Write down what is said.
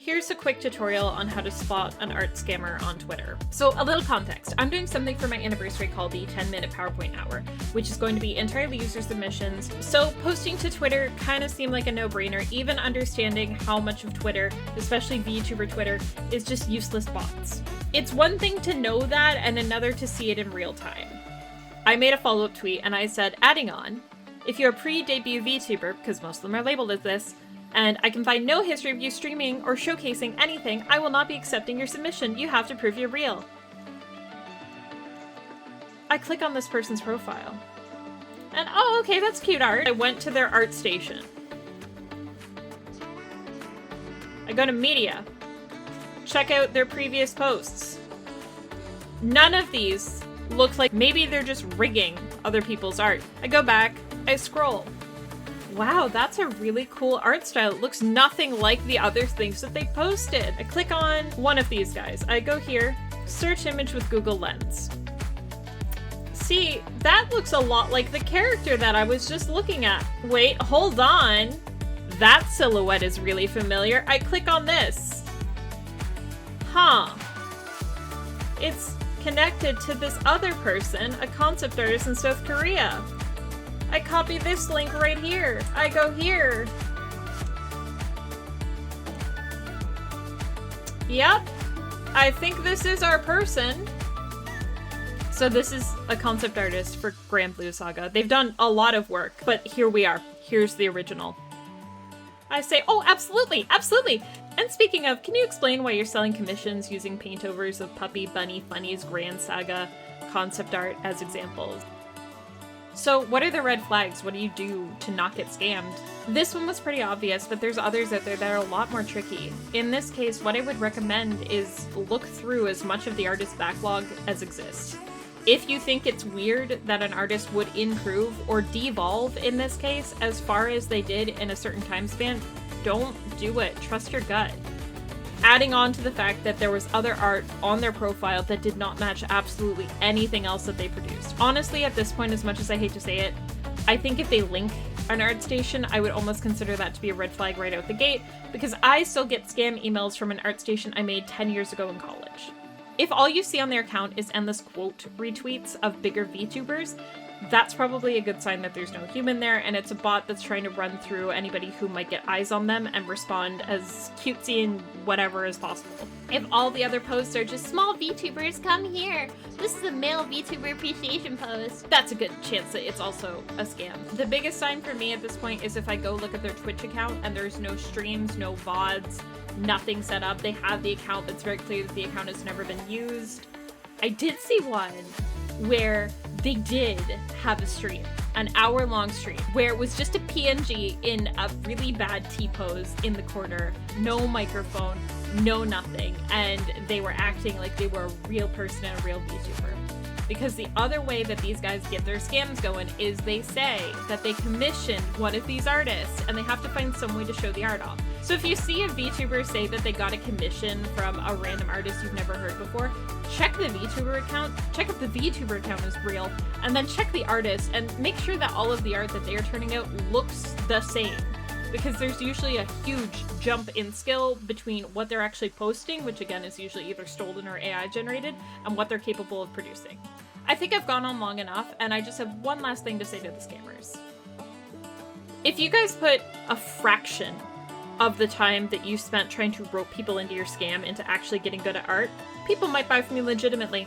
Here's a quick tutorial on how to spot an art scammer on Twitter. So a little context, I'm doing something for my anniversary called the 10-minute PowerPoint hour, which is going to be entirely user submissions. So posting to Twitter kind of seemed like a no-brainer, even understanding how much of Twitter, especially VTuber Twitter, is just useless bots. It's one thing to know that and another to see it in real time. I made a follow-up tweet and I said, adding on, if you're a pre-debut VTuber, because most of them are labeled as this, and I can find no history of you streaming or showcasing anything, I will not be accepting your submission. You have to prove you're real. I click on this person's profile. And oh, okay, that's cute art. I went to their art station. I go to media. Check out their previous posts. None of these look like maybe they're just rigging other people's art. I go back, I scroll. Wow, that's a really cool art style. It looks nothing like the other things that they posted. I click on one of these guys. I go here, search image with Google Lens. See, that looks a lot like the character that I was just looking at. Wait, hold on. That silhouette is really familiar. I click on this. Huh. It's connected to this other person, a concept artist in South Korea. I copy this link right here. I go here. Yep. I think this is our person. So this is a concept artist for Grand Blue Saga. They've done a lot of work, but here we are. Here's the original. I say, oh, absolutely, absolutely. And speaking of, can you explain why you're selling commissions using paintovers of Puppy, Bunny, Funnies, Grand Saga, concept art as examples? So what are the red flags? What do you do to not get scammed? This one was pretty obvious, but there's others out there that are a lot more tricky. In this case, what I would recommend is look through as much of the artist's backlog as exists. If you think it's weird that an artist would improve or devolve in this case as far as they did in a certain time span, don't do it. Trust your gut. Adding on to the fact that there was other art on their profile that did not match absolutely anything else that they produced. Honestly, at this point, as much as I hate to say it, I think if they link an art station, I would almost consider that to be a red flag right out the gate, because I still get scam emails from an art station I made 10 years ago in college. If all you see on their account is endless quote retweets of bigger VTubers, that's probably a good sign that there's no human there, and it's a bot that's trying to run through anybody who might get eyes on them and respond as cutesy and whatever as possible. If all the other posts are just small VTubers, come here, this is a male VTuber appreciation post, that's a good chance that it's also a scam. The biggest sign for me at this point is if I go look at their Twitch account and there's no streams, no VODs, nothing set up. They have the account, that's very clear that the account has never been used. I did see one where they did have a stream, an hour-long stream, where it was just a PNG in a really bad T-pose in the corner, no microphone, no nothing, and they were acting like they were a real person and a real VTuber. Because the other way that these guys get their scams going is they say that they commissioned one of these artists and they have to find some way to show the art off. So if you see a VTuber say that they got a commission from a random artist you've never heard before, check the VTuber account, check if the VTuber account is real, and then check the artist and make sure that all of the art that they are turning out looks the same. Because there's usually a huge jump in skill between what they're actually posting, which again is usually either stolen or AI generated, and what they're capable of producing. I think I've gone on long enough, and I just have one last thing to say to the scammers. If you guys put a fraction of the time that you spent trying to rope people into your scam into actually getting good at art, people might buy from you legitimately.